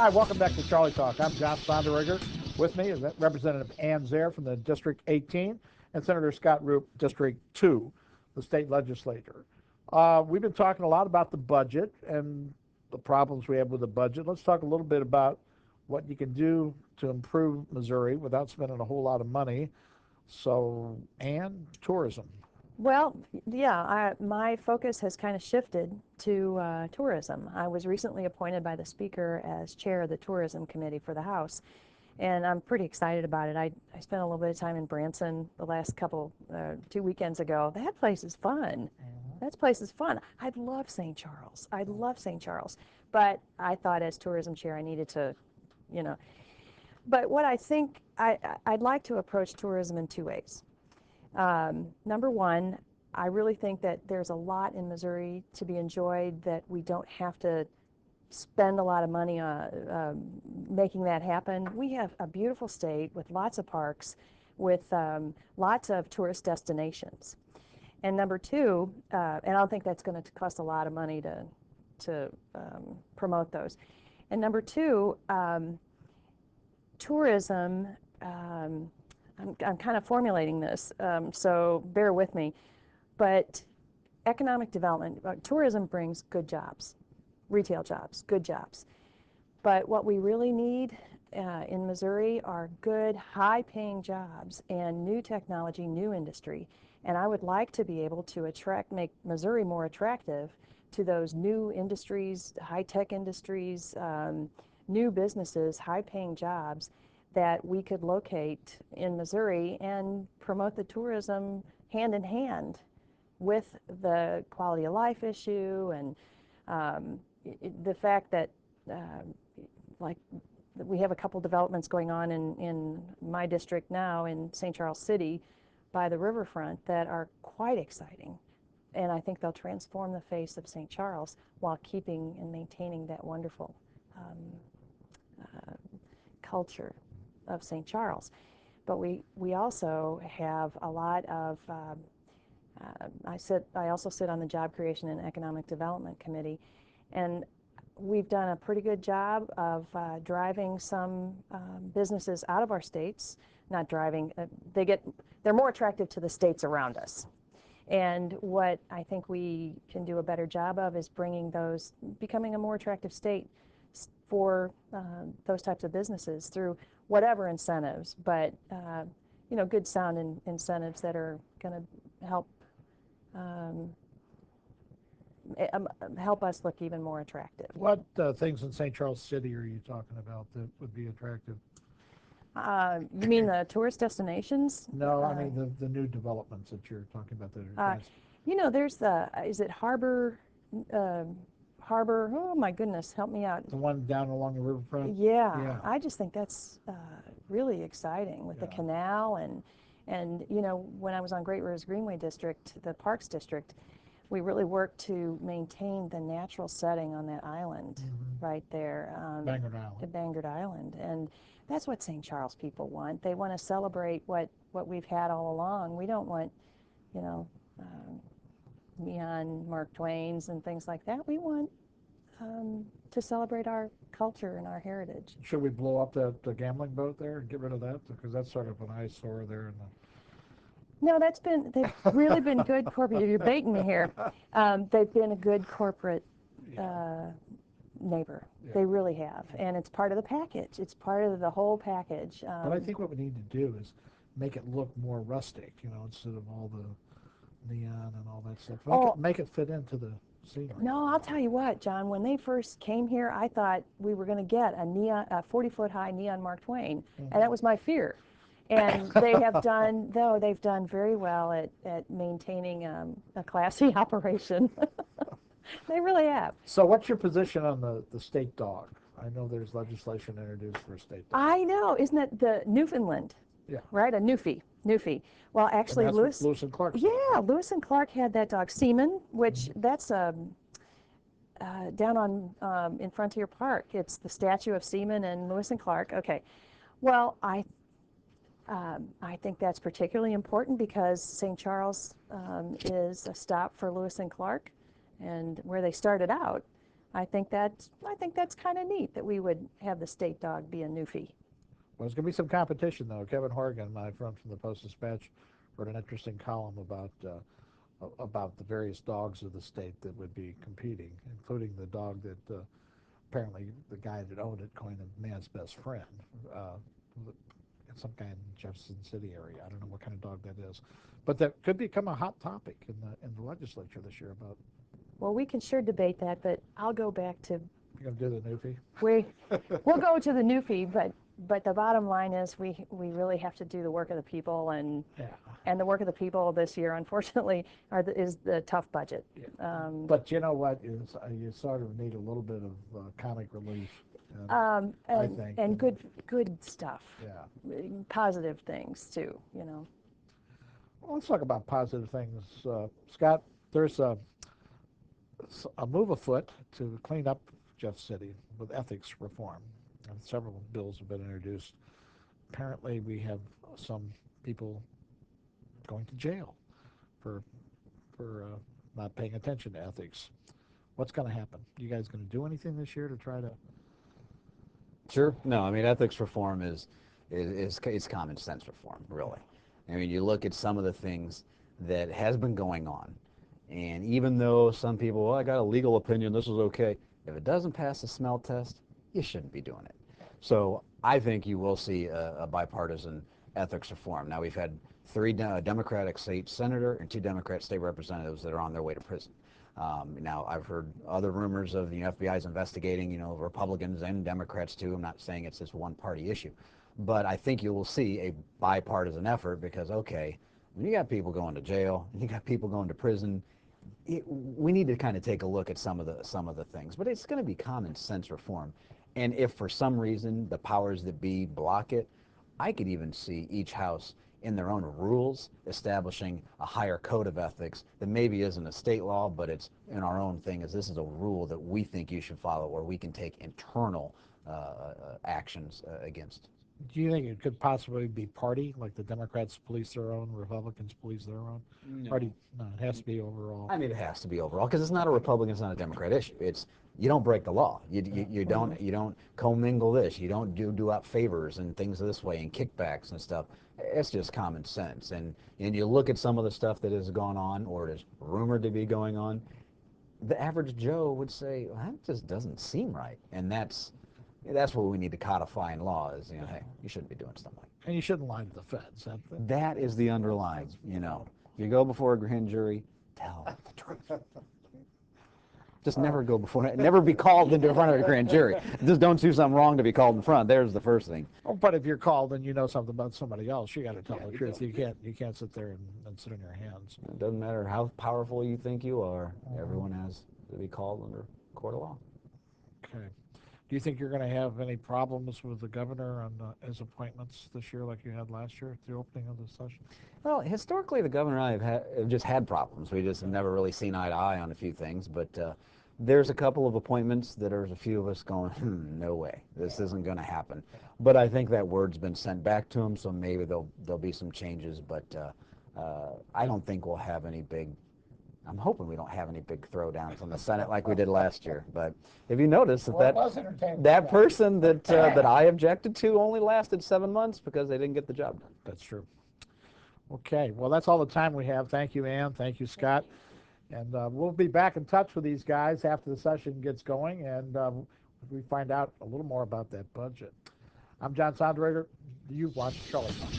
Hi, welcome back to Charley Talk. I'm John Sonderegger. With me is Representative Zerr from the District 18 and Senator Scott Rupp, District 2, the state legislature. We've been talking a lot about the budget and the problems we have with the budget. Let's talk a little bit about what you can do to improve Missouri without spending a whole lot of money. So, and tourism. Well, yeah, my focus has kind of shifted to tourism. I was recently appointed by the Speaker as chair of the Tourism Committee for the House, and I'm pretty excited about it. I spent a little bit of time in Branson the last two weekends ago. That place is fun. That place is fun. I love St. Charles. I love St. Charles. But I thought as tourism chair I needed to, you know. But what I think, I'd like to approach tourism in two ways. Number one, I really think that there's a lot in Missouri to be enjoyed that we don't have to spend a lot of money on making that happen. We have a beautiful state with lots of parks, with lots of tourist destinations. And number two, and I don't think that's going to cost a lot of money to promote those. And number two, tourism, I'm kind of formulating this, so bear with me, but economic development, tourism brings good jobs, retail jobs, good jobs. But what we really need in Missouri are good, high-paying jobs and new technology, new industry. And I would like to be able to make Missouri more attractive to those new industries, high-tech industries, new businesses, high-paying jobs that we could locate in Missouri and promote the tourism hand in hand with the quality of life issue and the fact that like we have a couple developments going on in my district now in St. Charles City by the riverfront that are quite exciting. And I think they'll transform the face of St. Charles while keeping and maintaining that wonderful culture of St. Charles. But we also have a lot of, I also sit on the Job Creation and Economic Development Committee, and we've done a pretty good job of driving some businesses out of our states. Not driving, they're more attractive to the states around us. And what I think we can do a better job of is becoming a more attractive state for those types of businesses through whatever incentives, but good sound incentives that are going to help us look even more attractive. What things in St. Charles City are you talking about that would be attractive? You mean the tourist destinations? No, I mean the new developments that you're talking about that are there's is it Harbor, oh my goodness, help me out. the one down along the riverfront? Yeah. I just think that's really exciting with the canal and when I was on Great Rivers Greenway District, the Parks District, we really worked to maintain the natural setting on that island right there. Bangor Island. The Bangor Island. And that's what St. Charles people want. They want to celebrate what we've had all along. We don't want, neon Mark Twains and things like that. We want to celebrate our culture and our heritage. Should we blow up the gambling boat there and get rid of that? Because that's sort of an eyesore there in the... No, they've really been good corporate. You're baiting me here. They've been a good corporate neighbor. Yeah. They really have. And it's part of the package. It's part of the whole package. But I think what we need to do is make it look more rustic, instead of all the neon and all that stuff. Make it fit into the scenery. No, I'll tell you what, John, when they first came here, I thought we were going to get a 40-foot high neon Mark Twain. And that was my fear. And they've done very well at maintaining a classy operation. They really have. So what's your position on the state dog? I know there's legislation introduced for a state dog. I know. Isn't it the Newfoundland? Yeah. Right? A Newfie. Well, actually, Lewis and Clark. Yeah, Lewis and Clark had that dog, Sement, which that's down on in Frontier Park. It's the statue of Sement and Lewis and Clark. Okay. Well, I think that's particularly important because St. Charles is a stop for Lewis and Clark, and where they started out. I think that's kind of neat that we would have the state dog be a newfie. Well, there's going to be some competition, though. Kevin Horgan, my friend from the Post-Dispatch, wrote an interesting column about the various dogs of the state that would be competing, including the dog that apparently the guy that owned it coined a man's best friend. Some guy in Jefferson City area. I don't know what kind of dog that is, but that could become a hot topic in the legislature this year. About Well, we can sure debate that, but I'll go back to you're going to do the newfie. We'll go to the newfie, but the bottom line is we really have to do the work of the people, and the work of the people this year, unfortunately, is the tough budget. Yeah. But you know what? Is you sort of need a little bit of comic relief. I think. And good stuff. Yeah. Positive things too. You know. Well, let's talk about positive things, Scott. There's a move afoot to clean up Jeff City with ethics reform. And several bills have been introduced. Apparently, we have some people going to jail for not paying attention to ethics. What's going to happen? You guys going to do anything this year to try to? Sure. No, I mean, ethics reform is it's common sense reform, really. I mean, you look at some of the things that has been going on, and even though some people, well, I got a legal opinion, this is okay, if it doesn't pass the smell test, you shouldn't be doing it. So I think you will see a bipartisan ethics reform. Now, we've had 3 Democratic state senator and 2 Democrat state representatives that are on their way to prison. Now, I've heard other rumors of the FBI's investigating, Republicans and Democrats too. I'm not saying it's this one-party issue, but I think you will see a bipartisan effort because, okay, when you got people going to jail, you got people going to prison, we need to kind of take a look at some of the things. But it's going to be common sense reform, and if for some reason the powers that be block it, I could even see each house in their own rules establishing a higher code of ethics that maybe isn't a state law, but it's in our own thing, as this is a rule that we think you should follow, or we can take internal actions against. Do you think it could possibly be party, like the Democrats police their own, Republicans police their own? No. Party? No, it has to be overall. I mean, it has to be overall because it's not a Republican, it's not a Democrat issue. It's you don't break the law. You don't commingle this. You don't do out favors and things this way and kickbacks and stuff. It's just common sense. And you look at some of the stuff that has gone on or is rumored to be going on. The average Joe would say, well, that just doesn't seem right. And that's what we need to codify in law is, hey, you shouldn't be doing stuff like that. And you shouldn't lie to the feds. That is the underlying, If you go before a grand jury, tell the truth. Just never go before, never be called into front of a grand jury. Just don't do something wrong to be called in front. There's the first thing. Oh, but if you're called and you know something about somebody else, you got to tell the truth. You can't sit there and sit on your hands. It doesn't matter how powerful you think you are. Everyone has to be called under court of law. Okay. Do you think you're going to have any problems with the governor on his appointments this year like you had last year at the opening of the session? Well, historically, the governor and I have just had problems. We just have never really seen eye to eye on a few things. But there's a couple of appointments that there's a few of us going, no way, this isn't going to happen. But I think that word's been sent back to him, so maybe there'll be some changes. But I don't think we'll have any big. I'm hoping we don't have any big throwdowns from the Senate like we did last year. But if you notice that person that I objected to only lasted 7 months because they didn't get the job done. That's true. Okay, well, that's all the time we have. Thank you, Ann. Thank you, Scott. And we'll be back in touch with these guys after the session gets going and we find out a little more about that budget. I'm John Sonderegger. You've watched Charley Talk.